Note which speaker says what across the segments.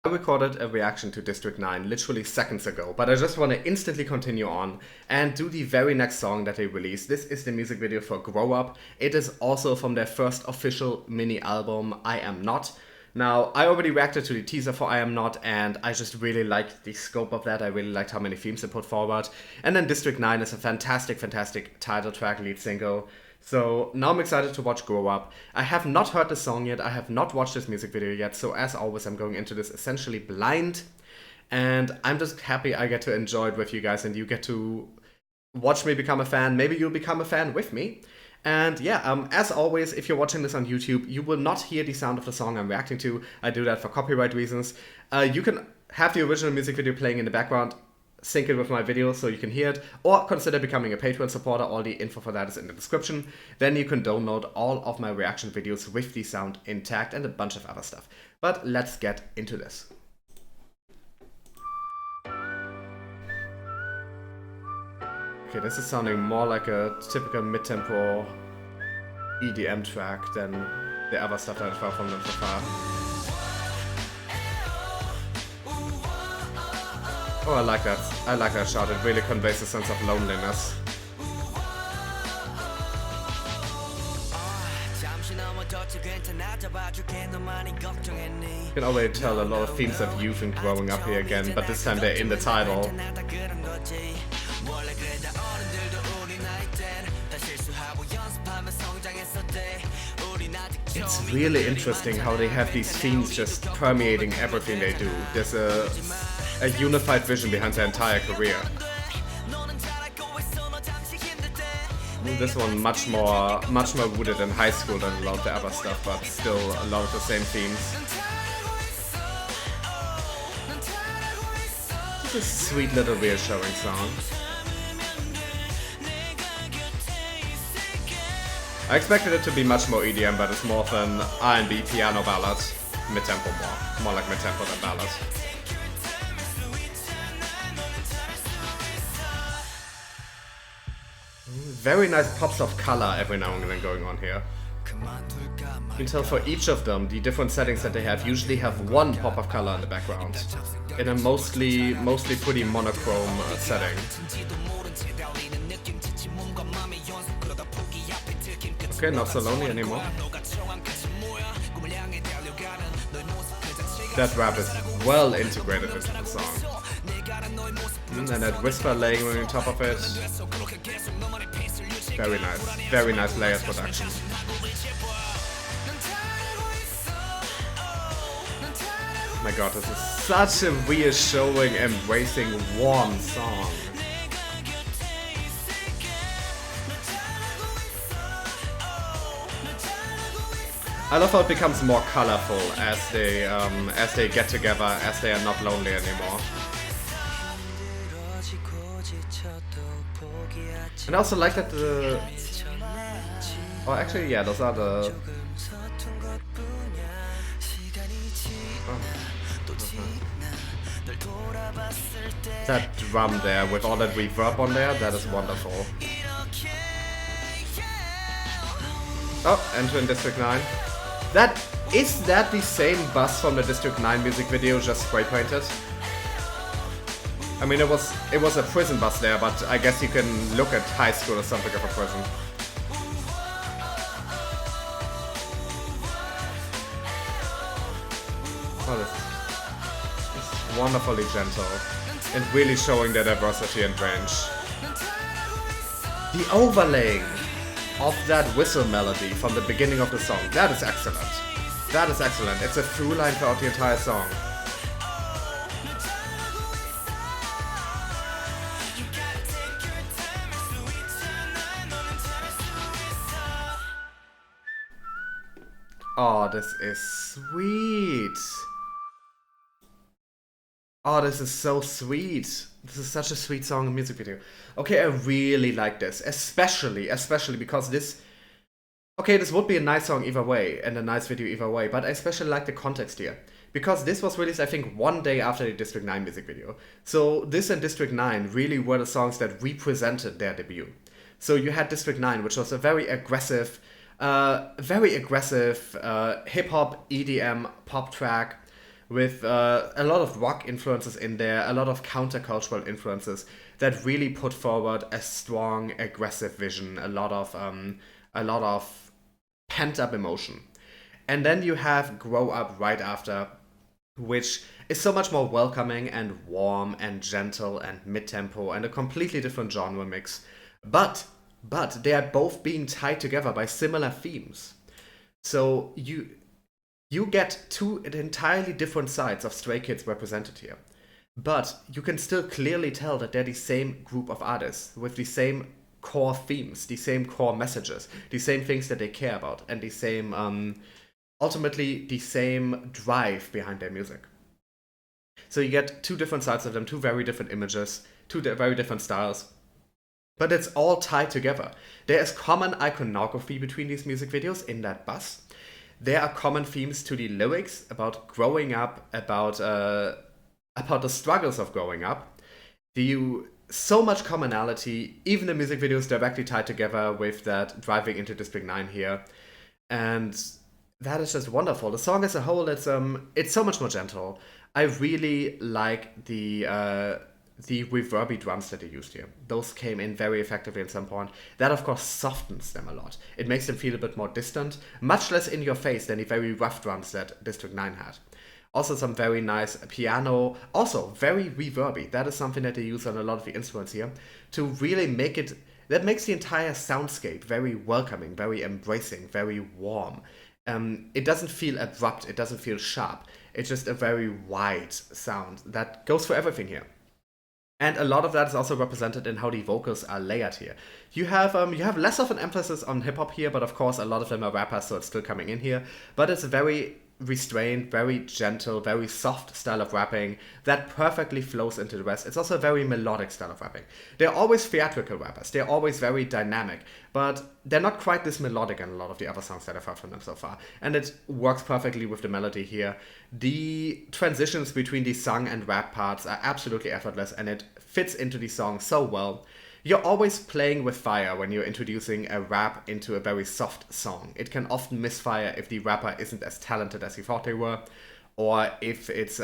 Speaker 1: I recorded a reaction to District 9 literally seconds ago, but I just want to instantly continue on and do the very next song that they released. This is the music video for Grow Up. It is also from their first official mini album, I Am Not. Now, I already reacted to the teaser for I Am Not, and I just really liked the scope of that. I really liked how many themes they put forward. And then District 9 is a fantastic title track, lead single. So now I'm excited to watch Grow Up. I have not heard the song yet, I have not watched this music video yet, so as always I'm going into this essentially blind, and I'm just happy I get to enjoy it with you guys and you get to watch me become a fan. Maybe you'll become a fan with me. And yeah, as always, if you're watching this on YouTube, you will not hear the sound of the song I'm reacting to. I do that for copyright reasons. You can have the original music video playing in the background, sync it with my video so you can hear it, or consider becoming a Patreon supporter. All the info for that is in the description. Then you can download all of my reaction videos with the sound intact and a bunch of other stuff. But let's get into this. Okay, this is sounding more like a typical mid-tempo EDM track than the other stuff that I've heard from them so far. Oh, I like that. I like that shot. It really conveys a sense of loneliness. You can already tell a lot of themes of youth and growing up here again, but this time they're in the title. It's really interesting how they have these themes just permeating everything they do. There's a unified vision behind their entire career. This one much more rooted in high school than a lot of the other stuff, but still a lot of the same themes. This is a sweet little reassuring song. I expected it to be much more EDM, but it's more of an R&B piano ballad. Mid-tempo more like mid-tempo than ballad. Very nice pops of color every now and then going on here. You can tell for each of them, the different settings that they have usually have one pop of color in the background, in a mostly pretty monochrome setting. Okay, not so lonely anymore. That rap is well integrated into the song. And that whisper laying on top of it. Very nice layered production. My god, this is such a reassuring, embracing, warm song. I love how it becomes more colorful as they get together, as they are not lonely anymore. And I also like that the... Oh, actually, yeah, those are the... That drum there with all that reverb on there, that is wonderful. Oh, entering District 9. Is that the same bus from the District 9 music video, just spray painted? I mean, it was a prison bus there, but I guess you can look at high school or something of a prison. Oh, it's wonderfully gentle and really showing their diversity and range. The overlaying of that whistle melody from the beginning of the song, that is excellent. That is excellent. It's a through line throughout the entire song. Oh, this is sweet. Oh, this is so sweet. This is such a sweet song and music video. Okay, I really like this, especially because this... Okay, this would be a nice song either way, and a nice video either way, but I especially like the context here. Because this was released, I think, one day after the District 9 music video. So this and District 9 really were the songs that represented their debut. So you had District 9, which was a very aggressive hip-hop, EDM, pop track, with a lot of rock influences in there, a lot of countercultural influences that really put forward a strong, aggressive vision, a lot of pent up emotion. And then you have Grow Up right after, which is so much more welcoming and warm and gentle and mid-tempo and a completely different genre mix. But they are both being tied together by similar themes. So you get two entirely different sides of Stray Kids represented here. But you can still clearly tell that they're the same group of artists with the same core themes, the same core messages, the same things that they care about, and the same, ultimately, the same drive behind their music. So you get two different sides of them, two very different images, very different styles, but it's all tied together. There is common iconography between these music videos in that bus. There are common themes to the lyrics about growing up, about the struggles of growing up. So much commonality, even the music videos directly tied together with that driving into District 9 here. And that is just wonderful. The song as a whole, it's so much more gentle. I really like the reverby drums that they used here. Those came in very effectively at some point. That, of course, softens them a lot. It makes them feel a bit more distant, much less in your face than the very rough drums that District 9 had. Also some very nice piano, also very reverby. That is something that they use on a lot of the instruments here to really make it, that makes the entire soundscape very welcoming, very embracing, very warm. It doesn't feel abrupt, it doesn't feel sharp. It's just a very wide sound that goes for everything here. And a lot of that is also represented in how the vocals are layered here. You have less of an emphasis on hip hop here, but of course a lot of them are rappers, so it's still coming in here. But it's a very restrained, very gentle, very soft style of rapping that perfectly flows into the rest. It's also a very melodic style of rapping. They're always theatrical rappers. They're always very dynamic, but they're not quite this melodic in a lot of the other songs that I've heard from them so far. And it works perfectly with the melody here. The transitions between the sung and rap parts are absolutely effortless, and it fits into the song so well. You're always playing with fire when you're introducing a rap into a very soft song. It can often misfire if the rapper isn't as talented as you thought they were, or if it's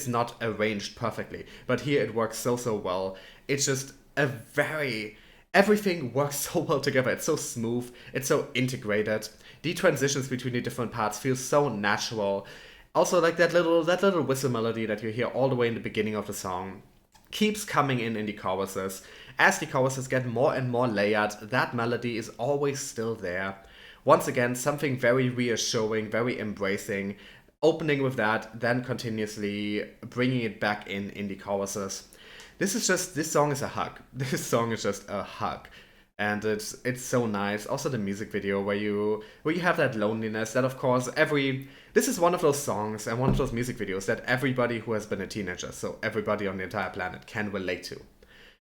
Speaker 1: not arranged perfectly. But here it works so well. It's just everything works so well together. It's so smooth, it's so integrated. The transitions between the different parts feel so natural. Also, like that little whistle melody that you hear all the way in the beginning of the song keeps coming in the choruses. As the choruses get more and more layered, that melody is always still there. Once again, something very reassuring, very embracing, opening with that, then continuously bringing it back in the choruses. This song is a hug. This song is just a hug. And it's so nice. Also the music video where you have that loneliness that, of course, this is one of those songs and one of those music videos that everybody who has been a teenager, so everybody on the entire planet, can relate to.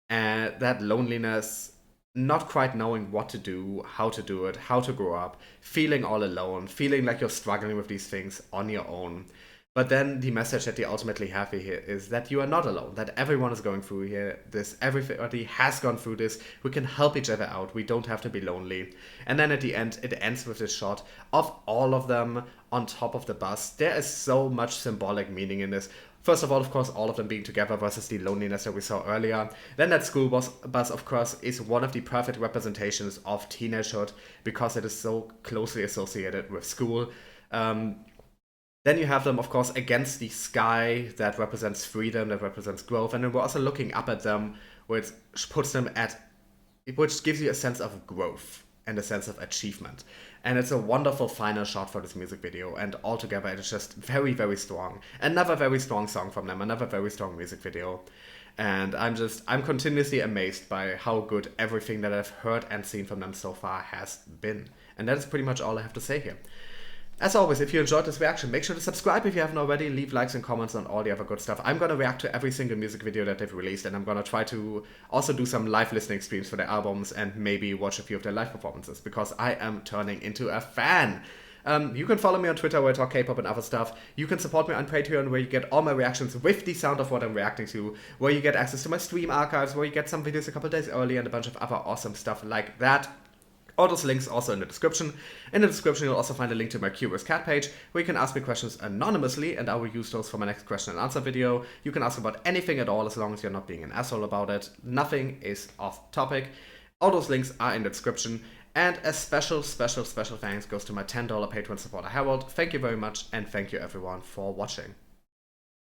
Speaker 1: And that loneliness, not quite knowing what to do, how to do it, how to grow up, feeling all alone, feeling like you're struggling with these things on your own. But then the message that they ultimately have here is that you are not alone, that everyone is going through everybody has gone through this, we can help each other out, we don't have to be lonely. And then at the end, it ends with this shot of all of them on top of the bus. There is so much symbolic meaning in this. First of all, of course, all of them being together versus the loneliness that we saw earlier. Then that school bus, of course, is one of the perfect representations of teenagehood because it is so closely associated with school. Then you have them, of course, against the sky that represents freedom, that represents growth. And then we're also looking up at them, which gives you a sense of growth and a sense of achievement. And it's a wonderful final shot for this music video. And altogether, it is just very, very strong. Another very strong song from them, another very strong music video. And I'm continuously amazed by how good everything that I've heard and seen from them so far has been. And that is pretty much all I have to say here. As always, if you enjoyed this reaction, make sure to subscribe if you haven't already, leave likes and comments on all the other good stuff. I'm going to react to every single music video that they've released, and I'm going to try to also do some live listening streams for their albums and maybe watch a few of their live performances, because I am turning into a fan. You can follow me on Twitter where I talk K-pop and other stuff. You can support me on Patreon where you get all my reactions with the sound of what I'm reacting to, where you get access to my stream archives, where you get some videos a couple days early and a bunch of other awesome stuff like that. All those links also in the description. In the description you'll also find a link to my Curious Cat page, where you can ask me questions anonymously and I will use those for my next question and answer video. You can ask about anything at all as long as you're not being an asshole about it. Nothing is off topic. All those links are in the description. And a special thanks goes to my $10 Patreon supporter Harold. Thank you very much, and thank you everyone for watching.